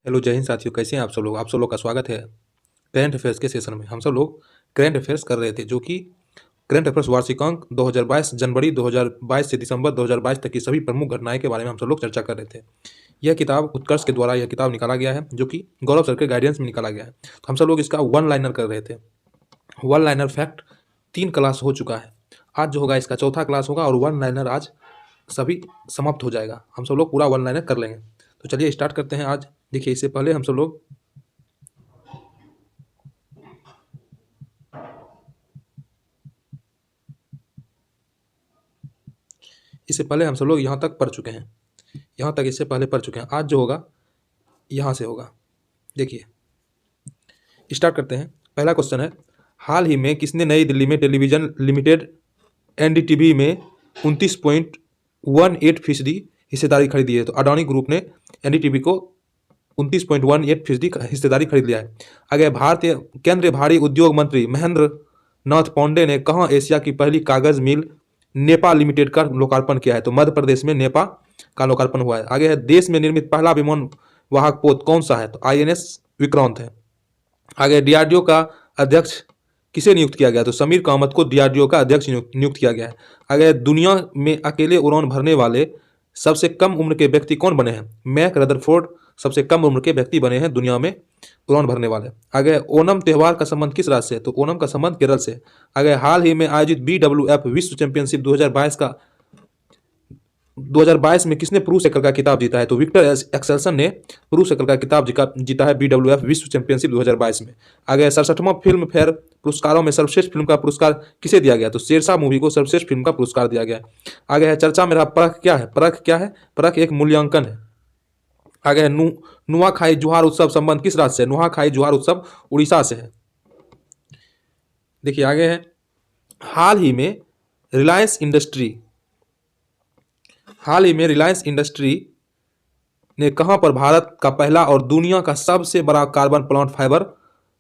Hello जय हिंद साथियों, कैसे हैं आप सब लोग का स्वागत है करंट अफेयर्स के सेशन में। हम सब लोग करंट अफेयर्स कर रहे थे, जो कि करंट अफेयर्स वार्षिकांक 2022 जनवरी 2022 से दिसंबर 2022 तक की सभी प्रमुख घटनाएं के बारे में हम सब लोग चर्चा कर रहे थे। यह किताब उत्कर्ष के द्वारा यह किताब निकाला गया है, जो कि गौरव सर के गाइडेंस में निकाला गया है। तो हम सब लोग इसका वन लाइनर कर रहे थे। वन लाइनर फैक्ट 3 क्लास हो चुका है। आज जो होगा इसका चौथा क्लास होगा और वन लाइनर आज सभी समाप्त हो जाएगा। हम सब लोग पूरा वन लाइनर कर लेंगे। तो चलिए स्टार्ट करते हैं। आज देखिए, इससे पहले हम सब लोग यहाँ तक पढ़ चुके हैं। यहाँ तक इससे पहले पढ़ चुके हैं। आज जो होगा यहाँ से होगा। देखिए स्टार्ट करते हैं। पहला क्वेश्चन है, हाल ही में किसने नई दिल्ली में टेलीविजन लिमिटेड एनडीटीवी में 29.18% हिस्सेदारी खरीदी है? तो अडानी ग्रुप ने एनडीटीवी को 29.18% हिस्सेदारी खरीद लिया है। आगे, भारतीय केंद्रीय भारी उद्योग मंत्री महेंद्र नाथ पांडे ने कहाँ एशिया की पहली कागज मिल नेपा लिमिटेड का लोकार्पण किया है? तो मध्य प्रदेश में नेपा का लोकार्पण हुआ है। आगे है, देश में निर्मित पहला विमान वाहक पोत कौन सा है? तो आईएनएस विक्रांत है। आगे, डीआरडीओ का अध्यक्ष किसे नियुक्त किया गया? तो समीर कामत को डीआरडीओ का अध्यक्ष नियुक्त किया गया है। आगे, दुनिया में अकेले उड़ान भरने वाले सबसे कम उम्र के व्यक्ति कौन बने हैं? मैक रदरफोर्ड सबसे कम उम्र के व्यक्ति बने हैं दुनिया में उड़ान भरने वाले। आगे, ओणम त्यौहार का संबंध किस राज्य से? तो ओणम का संबंध केरल से। आगे, हाल ही में आयोजित BWF विश्व चैंपियनशिप 2022 में किसने पुरुष एकल का खिताब जीता है? तो विक्टर एक्सेल्सन ने पुरुष एकल का खिताब जीता है BWF विश्व चैंपियनशिप 2022 में। आगे, 67वां फिल्म फेयर पुरस्कारों में सर्वश्रेष्ठ फिल्म का पुरस्कार किसे दिया गया? तो शेरशाह मूवी को सर्वश्रेष्ठ फिल्म का पुरस्कार दिया गया। आगे है, चर्चा में रहा परख क्या है? परख क्या है? परख एक मूल्यांकन है। आगे है, नुआखाई जुहार उत्सव संबंध किस राज्य से? नुआखाई जुहार उत्सव उड़ीसा से है। देखिए आगे है, हाल ही में रिलायंस इंडस्ट्री ने कहां पर भारत का पहला और दुनिया का सबसे बड़ा कार्बन प्लांट फाइबर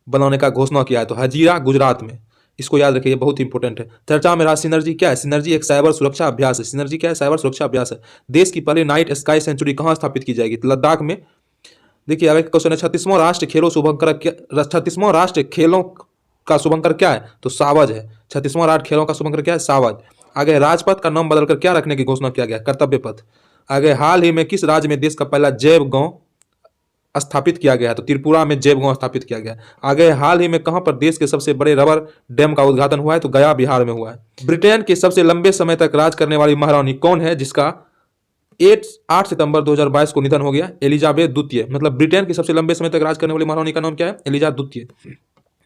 बनाने का घोषणा किया है? तो हजीरा गुजरात में। इसको याद रखिए, बहुत इंपॉर्टेंट है। चर्चा में रहा सिनर्जी क्या है? सिनर्जी एक साइबर सुरक्षा अभ्यास है। सिनर्जी क्या है? साइबर सुरक्षा अभ्यास है। देश की पहली नाइट स्काई सेंचुरी कहां स्थापित की जाएगी? तो लद्दाख में। देखिए अगला क्वेश्चन है, 36वां राष्ट्रीय खेलों का शुभंकर क्या है? तो सावज है। 36वां राष्ट्रीय खेलों का शुभंकर क्या है? सावज। आगे, राजपथ का नाम बदलकर क्या रखने की घोषणा किया गया? कर्तव्य पथ। आगे, हाल ही में किस राज्य में देश का पहला जैव गांव स्थापित किया गया है? तो त्रिपुरा में जैव गांव स्थापित किया गया। आगे, हाल ही में कहां पर देश के सबसे बड़े रबर डैम का उद्घाटन हुआ है? तो गया बिहार में हुआ है। ब्रिटेन की सबसे लंबे समय तक राज करने वाली महारानी कौन है, जिसका 8 सितंबर 2022 को निधन हो गया? एलिजाबेथ द्वितीय। मतलब ब्रिटेन की सबसे लंबे समय तक राज करने वाली महारानी का नाम क्या है? एलिजाबेथ द्वितीय।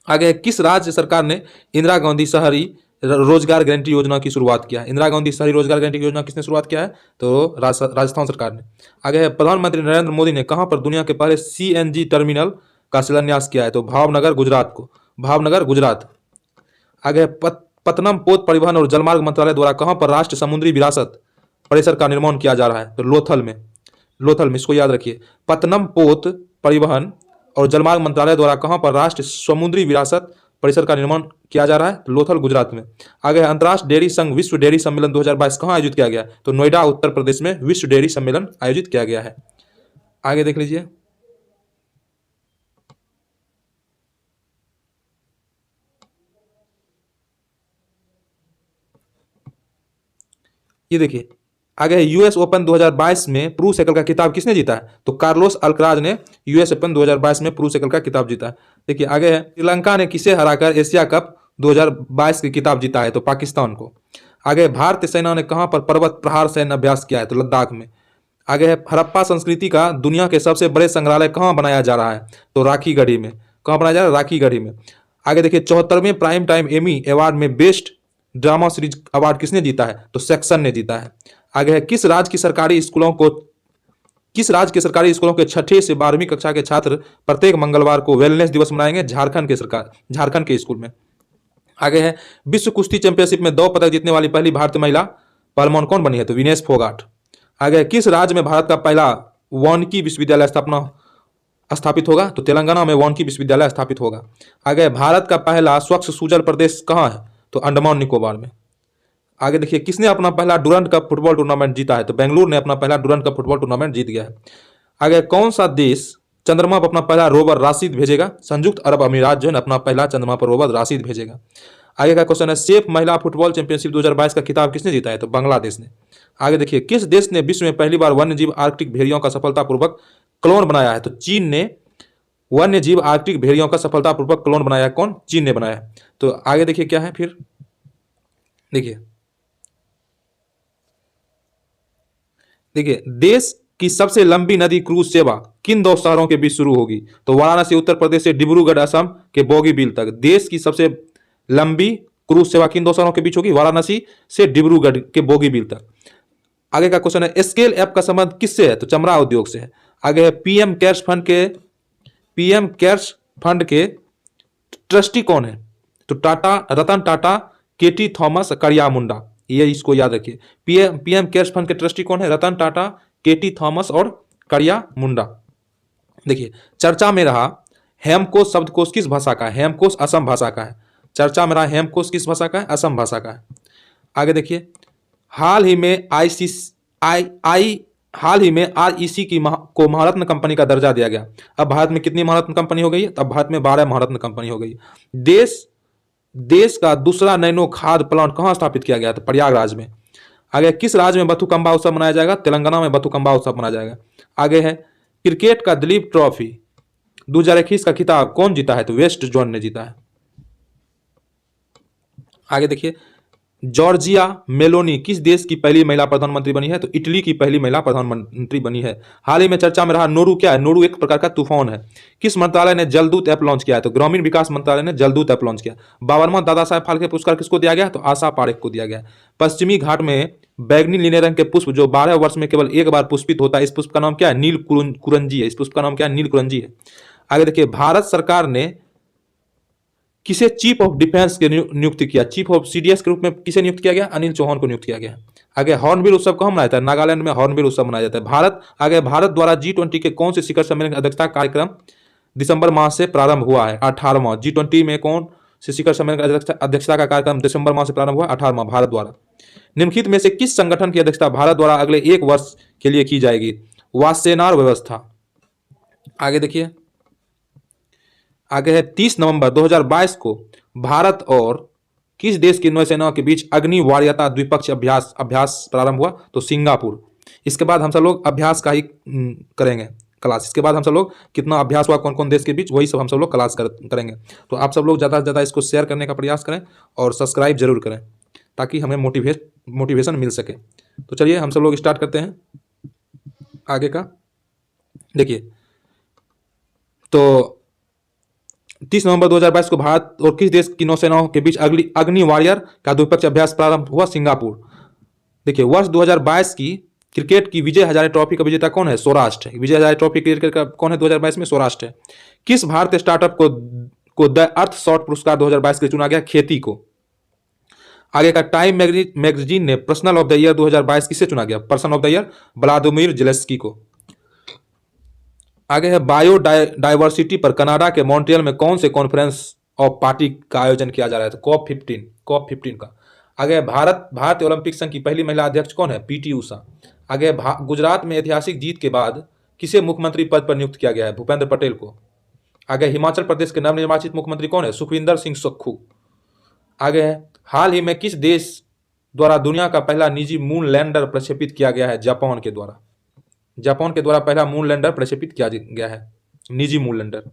आगे, किस राज्य सरकार ने इंदिरा गांधी शहरी रोजगार गारंटी योजना की शुरुआत किया है? इंदिरा गांधी शहरी रोजगार गारंटी योजना किसने शुरुआत किया है? तो राजस्थान सरकार ने। आगे है, प्रधानमंत्री नरेंद्र मोदी ने कहां पर दुनिया के पहले सीएनजी टर्मिनल का शिलान्यास किया है? तो भावनगर गुजरात। आगे है, पतनम पोत परिवहन और जलमार्ग मंत्रालय द्वारा कहां पर राष्ट्रीय समुद्री विरासत परिसर का निर्माण किया जा रहा है? तो लोथल में। इसको याद रखिए। पतनम पोत परिवहन और जलमार्ग मंत्रालय द्वारा कहां पर राष्ट्रीय समुद्री विरासत परिसर का निर्माण किया जा रहा है? लोथल गुजरात में। आगे, अंतर्राष्ट्रीय डेयरी संघ विश्व डेयरी सम्मेलन 2022 कहां आयोजित किया गया? तो नोएडा उत्तर प्रदेश में विश्व डेयरी सम्मेलन आयोजित किया गया है। आगे देख लीजिए। ये देखिए आगे है, यूएस ओपन 2022 में पुरुष एकल का खिताब किसने जीता है? तो कार्लोस अल्कराज ने यूएस ओपन 2022 में पुरुष एकल का खिताब जीता है। देखिए आगे है, श्रीलंका ने किसे हराकर एशिया कप 2022 की खिताब जीता है? तो पाकिस्तान को। आगे, भारतीय सेना ने कहां पर पर्वत प्रहार सैन्य अभ्यास किया है? तो लद्दाख में। आगे है, हड़प्पा संस्कृति का दुनिया के सबसे बड़े संग्रहालय कहां बनाया जा रहा है? तो राखीगढ़ी में। कहां बनाया जा रहा है? राखीगढ़ी में। आगे देखिए, 74वें प्राइम टाइम एमी अवार्ड में बेस्ट ड्रामा सीरीज अवार्ड किसने जीता है? तो सेक्शन ने जीता है। आगे है, किस राज्य के सरकारी स्कूलों के 6ठी से 12वीं कक्षा के छात्र प्रत्येक मंगलवार को वेलनेस दिवस मनाएंगे? झारखंड के स्कूल में। आगे है, विश्व कुश्ती चैंपियनशिप में 2 पदक जीतने वाली पहली भारतीय महिला पहलवान कौन बनी है? तो विनेश फोगाट। आगे, किस राज्य में भारत का पहला वानिकी विश्वविद्यालय स्थापित होगा? तो तेलंगाना में वानिकी विश्वविद्यालय स्थापित होगा। आगे, भारत का पहला स्वच्छ सुजल प्रदेश कहाँ है? तो अंडमान निकोबार में। आगे देखिए, किसने अपना पहला डुरंड कप फुटबॉल टूर्नामेंट जीता है? तो बेंगलुरु ने अपना पहला डुरंड कप फुटबॉल टूर्नामेंट जीत गया है। आगे, कौन सा देश चंद्रमा पर अपना पहला रोवर राशिद भेजेगा? संयुक्त अरब अमीरात जो है ना अपना पहला चंद्रमा पर रोवर राशिद भेजेगा। आगे का क्वेश्चन है, सेफ महिला फुटबॉल चैंपियनशिप 2022 का खिताब किसने जीता है? तो बांग्लादेश ने। आगे देखिए, किस देश ने विश्व में पहली बार वन्यजीव आर्कटिक भेड़ियों का सफलतापूर्वक क्लोन बनाया है? तो चीन ने वन्य जीव आर्कटिक भेड़ियों का सफलतापूर्वक क्लोन बनाया। कौन? चीन ने बनाया। तो आगे देखिए क्या है फिर, देखिए देखिए देश की सबसे लंबी नदी क्रूज सेवा किन दो शहरों के बीच शुरू होगी? तो वाराणसी उत्तर प्रदेश से डिब्रूगढ़ असम के बोगीबील तक। देश की सबसे लंबी क्रूज सेवा किन दो शहरों के बीच होगी? वाराणसी से डिब्रूगढ़ के बोगीबील तक। आगे का क्वेश्चन है, स्केल ऐप का संबंध किससे है? तो चमड़ा उद्योग से है। आगे है, पीएम केयर्स फंड के ट्रस्टी कौन है? तो रतन टाटा, केटी थॉमस, करिया मुंडा। ये इसको याद रखिए। पीएम केयर्स फंड के ट्रस्टी कौन है? रतन टाटा, केटी थॉमस और करिया मुंडा। देखिए, चर्चा में रहा हेमकोश शब्दकोश किस भाषा का है? हेमकोश असम भाषा का है। चर्चा में रहा हेमकोश किस भाषा का है? असम भाषा का है। आगे देखिए, हाल ही में आरईसी को महारत्न कंपनी का दर्जा दिया गया। अब भारत में कितनी महारत्न कंपनी हो गई है? अब भारत में 12 महारत्न कंपनी हो गई। देश का दूसरा नैनो खाद प्लांट कहां स्थापित किया गया? तो प्रयागराज में। आगे, किस राज्य में बथुकंबा उत्सव मनाया जाएगा? तेलंगाना में बथुकंबा उत्सव मनाया जाएगा। आगे है, क्रिकेट का दिलीप ट्रॉफी 2021 का खिताब कौन जीता है? तो वेस्ट जोन ने जीता है। आगे देखिए, जॉर्जिया मेलोनी किस देश की पहली महिला प्रधानमंत्री बनी है? तो इटली की पहली महिला प्रधानमंत्री बनी है। हाल ही में चर्चा में रहा नोरू क्या है? नोरू एक प्रकार का तूफान है। किस मंत्रालय ने जलदूत ऐप लॉन्च किया है? तो ग्रामीण विकास मंत्रालय ने जलदूत ऐप लॉन्च किया। 52वां दादा साहेब फाल्के पुरस्कार किसको दिया गया? तो आशा पारेख को दिया गया। पश्चिमी घाट में बैगनी नीले रंग के पुष्प जो 12 वर्ष में केवल एक बार पुष्पित होता है, इस पुष्प का नाम क्या है? नील कुरंजी है। इस पुष्प का नाम क्या है? नील कुरंजी है। आगे देखिए, भारत सरकार ने किसे चीफ ऑफ डिफेंस के नियुक्त किया? चीफ ऑफ सीडीएस के रूप में किसे नियुक्त किया गया? अनिल चौहान को नियुक्त किया गया। आगे, हॉर्नबिल उत्सव कहाँ मनाया जाता है? नागालैंड में हॉर्नबिल उत्सव मनाया जाता है। भारत द्वारा G20 के कौन से शिखर सम्मेलन अध्यक्षता कार्यक्रम दिसंबर माह से प्रारंभ हुआ है? 18वां। G20 में कौन से शिखर सम्मेलन अध्यक्षता का कार्यक्रम दिसंबर माह से प्रारंभ हुआ? 18वां, भारत द्वारा। निम्नलिखित में से किस संगठन की अध्यक्षता भारत द्वारा अगले 1 वर्ष के लिए की जाएगी? वासेनार व्यवस्था। आगे देखिए, आगे है, 30 नवंबर 2022 को भारत और किस देश की नौसेना के बीच अग्नि वार्यता द्विपक्षीय अभ्यास प्रारंभ हुआ? तो सिंगापुर। इसके बाद हम सब लोग अभ्यास का ही करेंगे क्लास। इसके बाद हम सब लोग कितना अभ्यास हुआ कौन कौन देश के बीच, वही सब हम सब लोग क्लास करेंगे। तो आप सब लोग ज़्यादा से ज़्यादा इसको शेयर करने का प्रयास करें और सब्सक्राइब जरूर करें ताकि हमें मोटिवेशन मिल सके। तो चलिए हम सब लोग स्टार्ट करते हैं आगे का। देखिए, तो 30 नवंबर 2022 को भारत और किस देश की नौसेनाओं के बीच अग्नि वॉरियर का द्विपक्षीय अभ्यास प्रारंभ हुआ? सिंगापुर। देखिए, वर्ष 2022 की क्रिकेट की विजय हजारे ट्रॉफी का विजेता कौन है? सौराष्ट्र। विजय हजारे ट्रॉफी क्रिकेट का कौन है 2022 में? सौराष्ट्र है। किस भारतीय स्टार्टअप को द अर्थ शॉट पुरस्कार 2022 के लिए चुना गया? खेती को। आगे का, टाइम मैगजीन ने पर्सनल ऑफ द ईयर 2022 किसे चुना गया? Person of the year Vladimir Zelensky को। आगे है, बायोडायवर्सिटी पर कनाडा के मॉन्ट्रियल में कौन से कॉन्फ्रेंस ऑफ पार्टी का आयोजन किया जा रहा है? तो COP15 का। आगे, भारतीय ओलंपिक संघ की पहली महिला अध्यक्ष कौन है? PT उषा। आगे, गुजरात में ऐतिहासिक जीत के बाद किसे मुख्यमंत्री पद पर नियुक्त किया गया है? भूपेंद्र पटेल को। आगे, हिमाचल प्रदेश के नवनिर्वाचित मुख्यमंत्री कौन है? सुखविंदर सिंह सुक्खू। आगे है, हाल ही में किस देश द्वारा दुनिया का पहला निजी मून लैंडर प्रक्षेपित किया गया है? जापान के द्वारा। जापान के द्वारा पहला मून लैंडर प्रक्षेपित किया गया है, निजी मून लैंडर।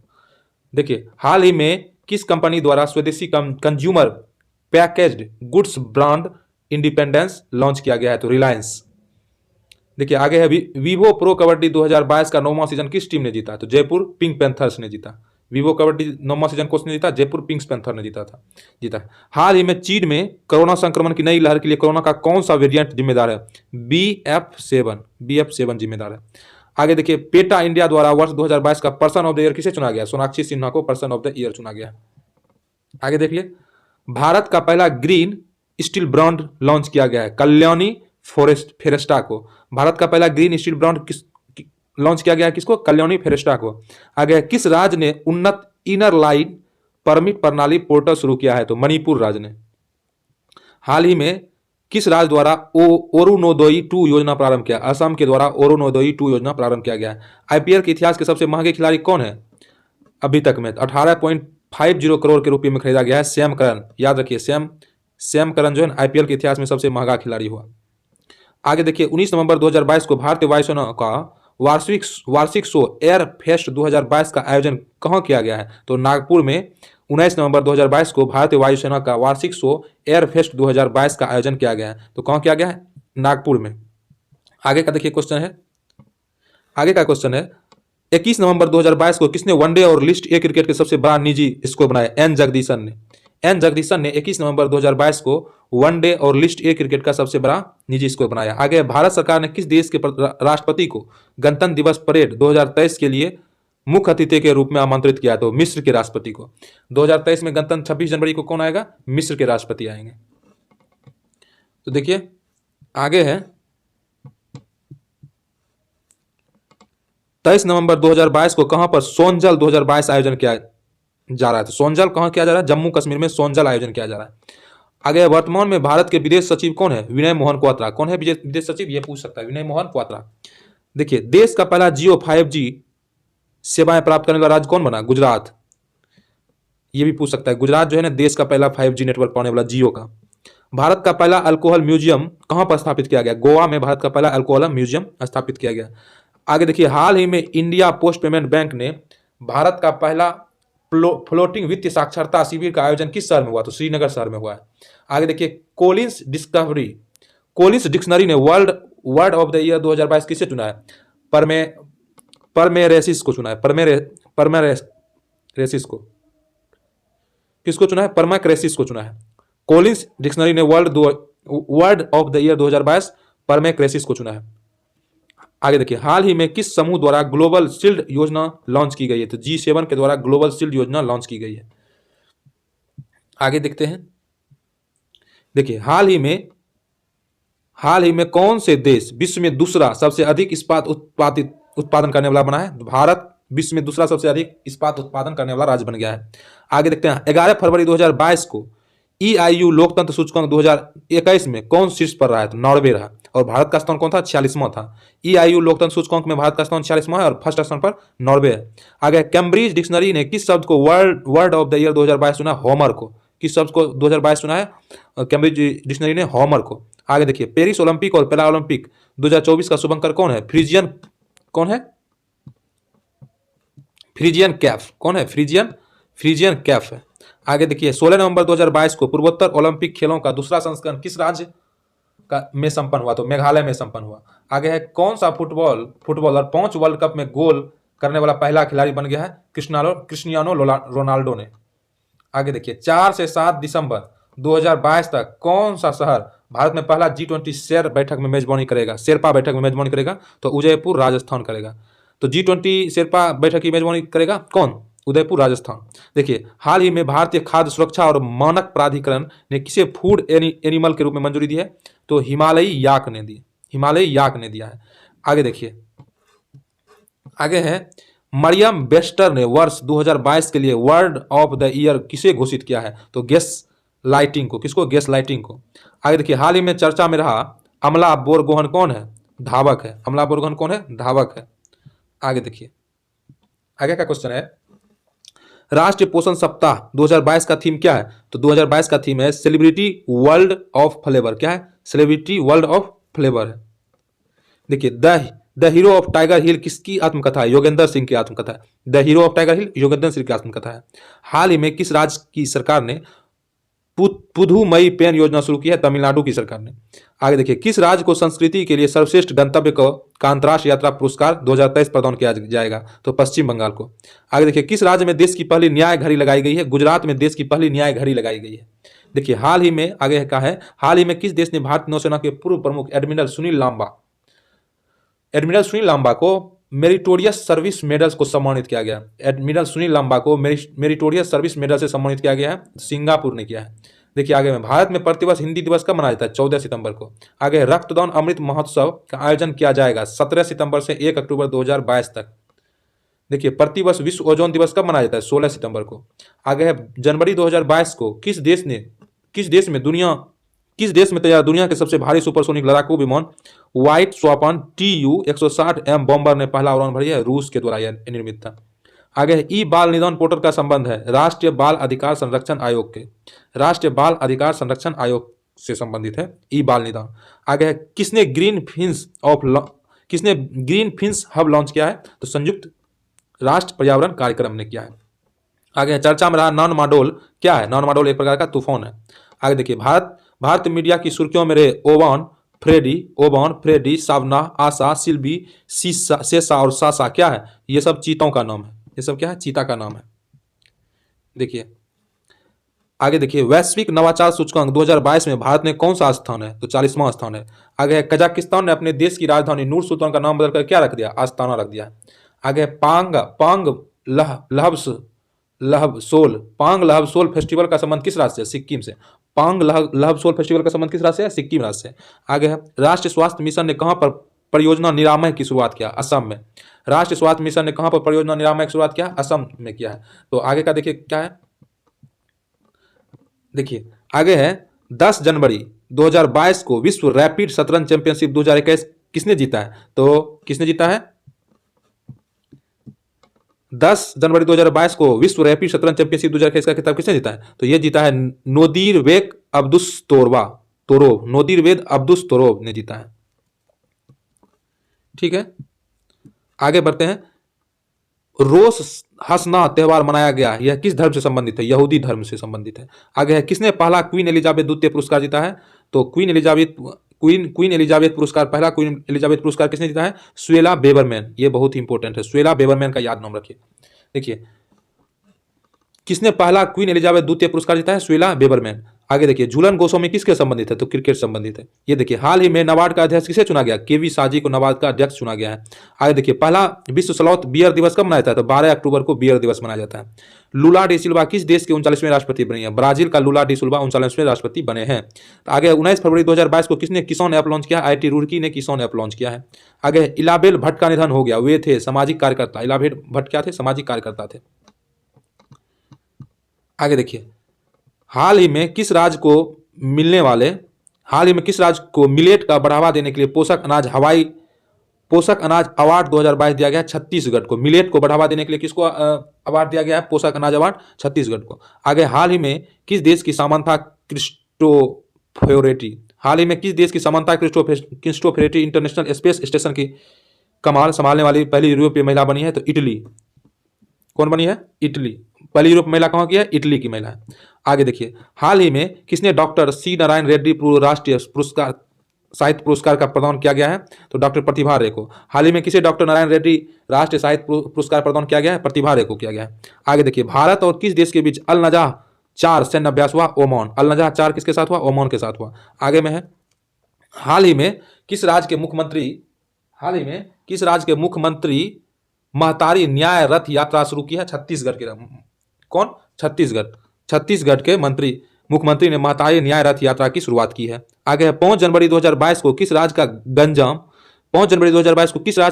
देखिए, हाल ही में किस कंपनी द्वारा स्वदेशी consumer packaged goods brand independence launch किया गया है? तो रिलायंस। देखिए, आगे है, वीवो प्रो कबड्डी 2022 का 9वां सीजन किस टीम ने जीता? तो जयपुर पिंक पैंथर्स ने जीता। वीवो कबड्डी 9वां सीजन किसने जीता? जयपुर पिंक पैंथर ने जीता। हाल ही में चीन में कोरोना संक्रमण की नई लहर के लिए कोरोना का कौन सा वेरिएंट जिम्मेदार है? BF7 जिम्मेदार है। आगे देखिए, पेटा इंडिया द्वारा वर्ष 2022 का पर्सन ऑफ द ईयर किसे चुना गया? सोनाक्षी सिन्हा को पर्सन ऑफ द ईयर चुना गया। आगे देखिए, भारत का पहला ग्रीन स्टील ब्रांड लॉन्च किया गया है कल्याणी फेरेस्टा को। भारत का पहला ग्रीन स्टील ब्रांड लॉन्च किया गया है किसको? कल्याणी फेरेस्टा को। आगे, किस राज्य ने उन्नत इनर लाइन परमिट प्रणाली पोर्टल शुरू किया है? तो मणिपुर राज्य ने। हाल ही में किस राज्य द्वारा ओरुनोदोई 2 योजना प्रारंभ किया? असम के द्वारा ओरुनोदोई 2 योजना प्रारंभ किया गया है। आईपीएल के इतिहास के सबसे महंगे खिलाड़ी कौन है अभी तक में? 18.50 करोड़ के रुपए में खरीदा गया है सैम करन। याद रखिए, सैम करन जो है आईपीएल के इतिहास में सबसे महंगा खिलाड़ी हुआ। आगे देखिए, 19 नवंबर 2022 को भारतीय वायुसेना का वार्षिक शो एयर फेस्ट 2022 का आयोजन कहाँ किया गया है? तो नागपुर में 19 नवंबर 2022 को भारतीय वायुसेना का वार्षिक शो एयर फेस्ट 2022 का आयोजन किया गया है। तो कहाँ किया गया है? नागपुर में। आगे का देखिए क्वेश्चन है, आगे का क्वेश्चन है 21 नवंबर 2022 को किसने वनडे और लिस्ट ए क्रिकेट के सबसे बड़ा निजी स्कोर बनाया? एन जगदीशन ने। एन जगदीशन ने 21 नवंबर 2022 को वनडे और लिस्ट ए क्रिकेट का सबसे बड़ा निजी स्कोर बनाया। आगे, भारत सरकार ने किस देश के राष्ट्रपति को गणतंत्र दिवस परेड 2023 के लिए मुख्य अतिथि के रूप में आमंत्रित किया? तो मिस्र के राष्ट्रपति को। 2023 में गणतंत्र 26 जनवरी को कौन आएगा? मिस्र के राष्ट्रपति आएंगे। तो देखिए आगे है 23 नवंबर 2022 को कहां पर सोनजल 2022 आयोजन किया जा रहा है? तो सोनजल कहां किया जा रहा है? जम्मू कश्मीर में सोनजल आयोजन किया जा रहा है। आगे, वर्तमान में भारत के विदेश सचिव कौन है? विनय मोहन क्वात्रा। कौन है विदेश सचिव? ये पूछ सकता है, विनय मोहन क्वात्रा। देखिए, देश का पहला जियो 5G सेवाएं प्राप्त करने वाला राज्य कौन बना? गुजरात। ये भी पूछ सकता है, गुजरात जो है ना देश का पहला 5G नेटवर्क पाने वाला जियो का। भारत का पहला अल्कोहल म्यूजियम कहां पर स्थापित किया गया? गोवा में भारत का पहला अल्कोहल म्यूजियम स्थापित किया गया। आगे देखिए, हाल ही में इंडिया पोस्ट पेमेंट बैंक ने भारत का पहला फ्लोटिंग वित्तीय साक्षरता शिविर का आयोजन किस शहर में हुआ? तो श्रीनगर शहर में हुआ है। आगे देखिए, कोलिंस डिक्शनरी ने वर्ड ऑफ द ईयर 2022 किसे चुना है? परमेरेसिस को चुना है। परमेरेसिस को किसको चुना है? परमाक्रेसिस को चुना है। कोलिंस डिक्शनरी ने वर्ड ऑफ द ईयर 2022 परमेक्रेसिस को चुना है। आगे देखिए, हाल ही में किस समूह द्वारा ग्लोबल शील्ड योजना लॉन्च की गई है? तो G7 के द्वारा ग्लोबल शील्ड योजना लॉन्च की गई है। आगे देखते हैं, देखिए हाल ही में कौन से देश विश्व में दूसरा सबसे अधिक इस्पात उत्पादन करने वाला बना है? भारत विश्व में दूसरा सबसे अधिक इस्पात उत्पादन करने वाला राज्य बन गया है। आगे देखते हैं, 11 फरवरी 2022 को EIU लोकतंत्र सूचकांक 2021 में कौन शीर्ष पर रहा है? तो नॉर्वे रहा। और भारत का स्थान कौन था? 46वां था। EIU लोकतंत्र सूचकांक में भारत का स्थान 46वां है और फर्स्ट स्थान पर नॉर्वे है। आगे, कैम्ब्रिज डिक्शनरी ने किस शब्द को वर्ड ऑफ द ईयर 2022 चुना? होमर को। किस शब्द को 2022 चुना है कैम्ब्रिज डिक्शनरी ने? होमर को। आगे देखिए, पेरिस ओलंपिक और पैरा ओलंपिक 2024 का शुभंकर कौन है? फ्रीजियन कैफ। कौन है? फ्रीजियन कैफ है। आगे देखिए, 16 नवंबर 2022 को पूर्वोत्तर ओलंपिक खेलों का दूसरा संस्करण किस राज्य में संपन्न हुआ? तो मेघालय में संपन्न हुआ। आगे है, कौन सा फुटबॉलर 5 वर्ल्ड कप में गोल करने वाला पहला खिलाड़ी बन गया है? क्रिस्टियानो रोनाल्डो ने। आगे देखिए, 4 से 7 दिसंबर 2022 तक कौन सा शहर भारत में पहला G20 शेरपा बैठक में मेजबानी करेगा? तो उदयपुर राजस्थान करेगा। तो G20 शेरपा बैठक की मेजबानी करेगा कौन? उदयपुर राजस्थान। देखिए, हाल ही में भारतीय खाद्य सुरक्षा और मानक प्राधिकरण ने किसे फूड एनिमल के रूप में मंजूरी दी है? तो हिमालयी याक ने दिया है। आगे देखिए, आगे है, मरियम वेस्टर ने वर्ष 2022 के लिए वर्ड ऑफ द ईयर किसे घोषित किया है? तो गैस लाइटिंग को। किसको? गैस लाइटिंग को। आगे देखिए, हाल ही में चर्चा में रहा अमला बोरगोहन कौन है? धावक है। अमला बोरगोहन कौन है? धावक है। आगे देखिए, आगे का क्वेश्चन है, राष्ट्रीय पोषण सप्ताह 2022 का थीम क्या है? तो 2022 का थीम है सेलिब्रिटी वर्ल्ड ऑफ फ्लेवर। क्या है? सेलिब्रिटी वर्ल्ड ऑफ फ्लेवर है। देखिए, द हीरो ऑफ टाइगर हिल किसकी आत्मकथा है? योगेंद्र सिंह की आत्मकथा है। द हीरो ऑफ टाइगर हिल योगेंद्र सिंह की आत्मकथा है। हाल ही में किस राज्य की सरकार ने पुधुमई पेन योजना शुरू की है? तमिलनाडु की सरकार ने। आगे देखिए, किस राज्य को संस्कृति के लिए सर्वश्रेष्ठ गंतव्य का अंतर्राष्ट्रीय यात्रा पुरस्कार 2023 प्रदान किया जाएगा? तो पश्चिम बंगाल को। आगे देखिए, किस राज्य में देश की पहली न्याय घड़ी लगाई गई है? गुजरात में देश की पहली न्याय घड़ी लगाई गई है। देखिए, हाल ही में आगे का है, हाल ही में किस देश ने भारतीय नौसेना के पूर्व प्रमुख एडमिरल सुनील लांबा को मेरिटोरियस सर्विस मेडल को सम्मानित किया गया? एडमिरल सुनील लांबा को मेरिटोरियस सर्विस मेडल से सम्मानित किया गया है। सिंगापुर ने किया है। देखिए, आगे में, भारत में प्रतिवर्ष हिंदी दिवस कब मनाया जाता है? 14 सितंबर को। आगे, रक्तदान अमृत महोत्सव का आयोजन किया जाएगा 17 सितंबर से 1 अक्टूबर 2022 तक। देखिए, प्रतिवर्ष विश्व ओजोन दिवस कब मनाया जाता है? 16 सितंबर को। आगे है, जनवरी 2022 को किस देश में दुनिया किस देश में तैयार दुनिया के सबसे भारी सुपरसोनिक लड़ाकू विमान व्हाइट स्वॉर्न TU-160M बॉम्बर ने पहला उड़ान भरी है? रूस के द्वारा यह निर्मित था। आगे है, ई बाल निधन पोर्टल का संबंध है राष्ट्रीय बाल अधिकार संरक्षण आयोग के, राष्ट्रीय बाल अधिकार संरक्षण आयोग से संबंधित है ई बाल निधन। आगे है, किसने ग्रीन फिंस हब लॉन्च किया है? तो संयुक्त राष्ट्र पर्यावरण कार्यक्रम ने किया है। आगे है, चर्चा में रहा नॉन मॉडोल क्या है? नॉन मॉडोल एक प्रकार का तूफान है। आगे देखिए, भारतीय मीडिया की सुर्खियों में रहे ओबान फ्रेडी, सावना, आशा, सिल्वी, शेषा और सासा क्या है? ये सब चीतों का नाम है। ये सब क्या है? चीता का नाम है। देखिए आगे देखिए, वैश्विक नवाचार सूचकांक 2022 में भारत में कौन सा स्थान है? तो 40वां स्थान है। आगे है, कजाकिस्तान ने अपने देश की राजधानी नूर सुल्तान का नाम बदलकर क्या रख दिया? आस्ताना रख दिया। आगे है, पांग लहबसोल फेस्टिवल का संबंध किस राज्य से? सिक्किम से। पांग लहबसोल फेस्टिवल का संबंध किस राज्य से है? सिक्किम राज्य से। आगे है, राष्ट्रीय स्वास्थ्य मिशन ने कहां पर परियोजना निरामय की शुरुआत किया? असम में। राष्ट्रीय स्वास्थ्य मिशन ने कहां पर परियोजना निरामय की शुरुआत किया? असम में किया है। तो आगे का देखिए क्या है, देखिए आगे है, 10 जनवरी 2022 को विश्व रैपिड शतरंज चैंपियनशिप 2021 किसने जीता है? तो किसने जीता है? 10 जनवरी 2022 को विश्व रैपिड शतरंज चैंपियनशिप 2021 का खिताब किसने जीता है? तो यह जीता है नोदिरबेक अब्दुस्तोरोव ने जीता है। ठीक है, आगे बढ़ते हैं। रोश हसना त्योहार मनाया गया, यह किस धर्म से संबंधित है? यहूदी धर्म से संबंधित है। आगे है, किसने पहला क्वीन एलिजाबेथ द्वितीय पुरस्कार जीता है? तो क्वीन एलिजाबेथ पुरस्कार, पहला क्वीन एलिजाबेथ पुरस्कार किसने जीता है? स्वेला बेबरमैन। ये बहुत ही इंपॉर्टेंट है, स्वेला बेबरमैन का याद नाम रखिए। देखिए किसने पहला क्वीन एलिजाबेथ द्वितीय पुरस्कार जीता है? स्वेला बेबरमैन। आगे देखिए, झूलन गोस्वामी किसके संबंधित है? तो क्रिकेट संबंधित है। ये देखिए, हाल ही में नाबार्ड का अध्यक्ष किसे चुना गया? केवी साजी को नाबार्ड का अध्यक्ष चुना गया है। आगे देखिए, पहला विश्व स्लॉथ बियर दिवस कब मनाया जाता है? तो 12 अक्टूबर को बियर दिवस मनाया जाता है। लुला डी सिल्वा किस देश के 39वें राष्ट्रपति बने हैं? ब्राजील का लुला डी सिल्वा 39वें राष्ट्रपति बने हैं। तो आगे 19 फरवरी 2022 को किसने किसान ऐप लॉन्च किया? IIT रुड़की ने किसान ऐप लॉन्च किया है। आगे इलाबेल भट्ट का निधन हो गया, वे थे सामाजिक कार्यकर्ता। इलाबेल भट्ट क्या थे? सामाजिक कार्यकर्ता थे। आगे देखिए, हाल ही में किस राज्य को मिलेट का बढ़ावा देने के लिए पोषक अनाज अवार्ड 2022 दिया गया? छत्तीसगढ़ को। मिलेट को बढ़ावा देने के लिए किसको अवार्ड दिया गया है? पोषक अनाज अवार्ड छत्तीसगढ़ को। आगे, हाल ही में किस देश की सामंथा क्रिस्टोफेरेटी इंटरनेशनल स्पेस स्टेशन की कमान संभालने वाली पहली यूरोपीय महिला बनी है? तो इटली। कौन बनी है? इटली। पहली यूरोप महिला कहाँ की है? इटली की महिला है। आगे देखिए, हाल ही में किसने डॉक्टर सी नारायण रेड्डी राष्ट्रीय साहित्य पुरस्कार का प्रदान किया गया है? तो डॉक्टर प्रतिभा रे को। हाल ही में किसे डॉक्टर नारायण रेड्डी राष्ट्रीय साहित्य पुरस्कार प्रदान किया गया है? प्रतिभा रे को किया गया है। आगे देखिए, भारत और किस देश के बीच अल नजाह 4 सैन्य अभ्यास हुआ? ओमान। अल नजाह 4 किसके साथ हुआ? ओमान के साथ हुआ। आगे में है, हाल ही में किस राज्य के मुख्यमंत्री महतारी न्याय रथ यात्रा शुरू की है? छत्तीसगढ़ के। कौन? छत्तीसगढ़ के मुख्यमंत्री ने महतारी न्याय रथ यात्रा की शुरुआत की है। आगे है, 5 जनवरी 2022 को किस राज्य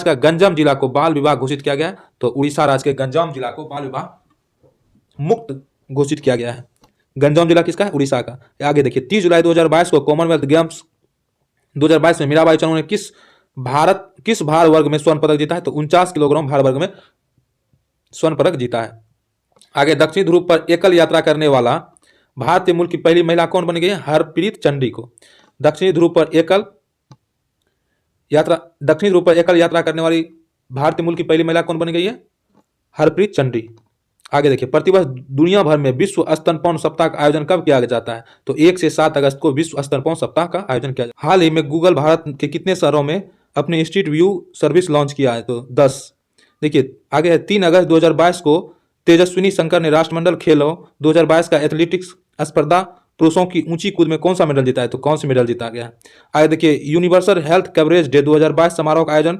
का गंजम जिला को बाल विवाह घोषित किया गया है? तो उड़ीसा राज्य के गंजम जिला को बाल विवाह मुक्त घोषित किया गया है। गंजम जिला किसका है? उड़ीसा का। आगे देखिए, 30 जुलाई 2022 को कॉमनवेल्थ गेम्स 2022 में मीराबाई चानू ने किस भार वर्ग में स्वर्ण पदक जीता है? तो 49 किलोग्राम भार वर्ग में स्वर्ण पदक जीता है। आगे, दक्षिणी ध्रुव पर एकल यात्रा करने वाला भारतीय मूल की पहली महिला कौन बन गई है? हरप्रीत चंडी को। दक्षिणी ध्रुव पर एकल यात्रा करने वाली भारतीय मूल की पहली महिला कौन बन गई है? हरप्रीत चंडी। आगे देखिए, प्रतिवर्ष दुनिया भर में विश्व स्तनपान सप्ताह का आयोजन कब किया जाता है? तो 1 से 7 अगस्त को विश्व स्तनपान सप्ताह का आयोजन किया जाता है। हाल ही में गूगल भारत के कितने शहरों में अपने स्ट्रीट व्यू सर्विस लॉन्च किया है? तो 10। देखिए आगे है, 3 अगस्त 2022 को तेजस्विनी शंकर ने राष्ट्रमंडल खेलों 2022 का एथलेटिक्स स्पर्धा पुरुषों की ऊंची कूद में कौन सा मेडल जीता है? तो कौन सा मेडल जीता गया है? आगे देखिए, यूनिवर्सल हेल्थ कवरेज डे 2022 समारोह का आयोजन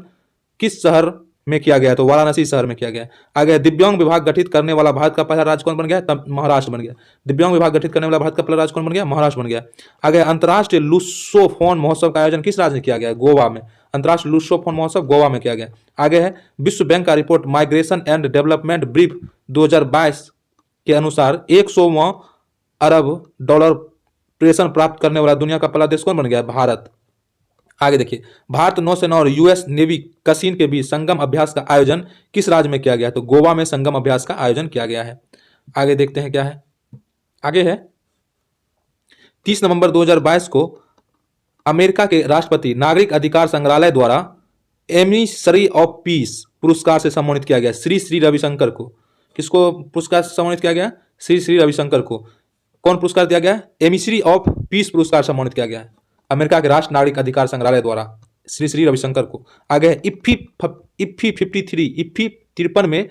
किस शहर में किया गया है? तो वाराणसी शहर में किया गया है। आगे, दिव्यांग विभाग गठित करने वाला भारत का पहला राज्य कौन बन गया? तब महाराष्ट्र बन गया। दिव्यांग विभाग गठित करने वाला भारत का पहला राज्य कौन बन गया? महाराष्ट्र बन गया। आगे, अंतर्राष्ट्रीय लुसोफोन महोत्सव का आयोजन किस राज्य में किया गया है? गोवा में। अंतर्राष्ट्रीय लुसोफोन महोत्सव गोवा में किया गया। आगे है, विश्व बैंक का report migration and development brief 2022 के अनुसार 100वां अरब डॉलर एक्सप्रेशन प्राप्त करने वाला दुनिया का पहला देश कौन बन गया है? भारत। आगे देखिए, भारत नौसेना और यूएस नेवी कसीन के बीच संगम अभ्यास का आयोजन किस राज्य में किया गया? तो गोवा में संगम अभ्यास का आयोजन किया गया है। आगे देखते हैं क्या है, आगे है 30 नवंबर 2022 को अमेरिका के राष्ट्रपति नागरिक अधिकार संग्रहालय द्वारा एमिसरी ऑफ पीस पुरस्कार से सम्मानित किया गया श्री श्री रविशंकर को। किसको पुरस्कार से सम्मानित किया गया? श्री श्री रविशंकर को। कौन पुरस्कार दिया गया? एमिसरी ऑफ पीस पुरस्कार सम्मानित किया गया है अमेरिका के राष्ट्र नागरिक अधिकार संग्रहालय द्वारा श्री श्री रविशंकर को। आगे है इफ्फी 53 में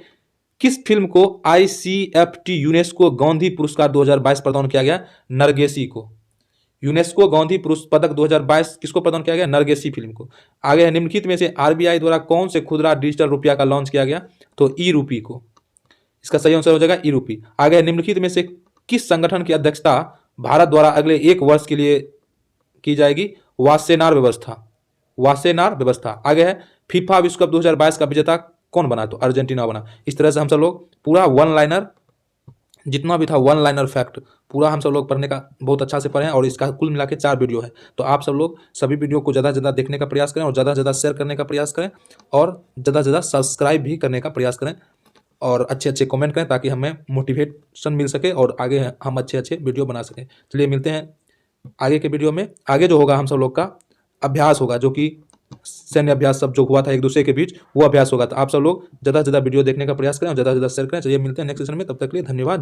किस फिल्म को ICFT यूनेस्को गांधी पुरस्कार 2022 प्रदान किया गया? नरगेसी को। यूनेस्को गांधी पदक 2022 किसको प्रदान किया गया? नरगेसी फिल्म को। आगे है निम्नलिखित में से RBI द्वारा कौन से खुदरा डिजिटल रुपया का लॉन्च किया गया? तो ई रूपी को। इसका सही आंसर हो जाएगा ई रूपी। आगे है निम्नलिखित में से किस संगठन की अध्यक्षता भारत द्वारा अगले 1 वर्ष के लिए की जाएगी? वासेनार व्यवस्था। वासेनार व्यवस्था। आगे है फीफा विश्व कप 2022 का विजेता कौन बना? तो अर्जेंटीना बना। इस तरह से हम सब लोग पूरा वन लाइनर जितना भी था वन लाइनर फैक्ट पूरा हम सब लोग पढ़ने का बहुत अच्छा से पढ़े हैं और इसका कुल मिला के 4 वीडियो है। तो आप सब लोग सभी वीडियो को ज़्यादा से ज़्यादा देखने का प्रयास करें और ज़्यादा से ज़्यादा शेयर करने का प्रयास करें और ज़्यादा से ज़्यादा सब्सक्राइब भी करने का प्रयास करें और अच्छे अच्छे कमेंट करें ताकि हमें मोटिवेशन मिल सके और आगे हम अच्छे अच्छे वीडियो बना सकें। चलिए मिलते हैं आगे के वीडियो में। आगे जो होगा हम सब लोग का अभ्यास होगा जो कि सैन्य अभ्यास सब जो हुआ था एक दूसरे के बीच वो अभ्यास होगा। तो आप सब लोग ज़्यादा से ज़्यादा वीडियो देखने का प्रयास करें और ज़्यादा से ज़्यादा शेयर करें। चलिए मिलते हैं नेक्स्ट सेशन में, तब तक के लिए धन्यवाद।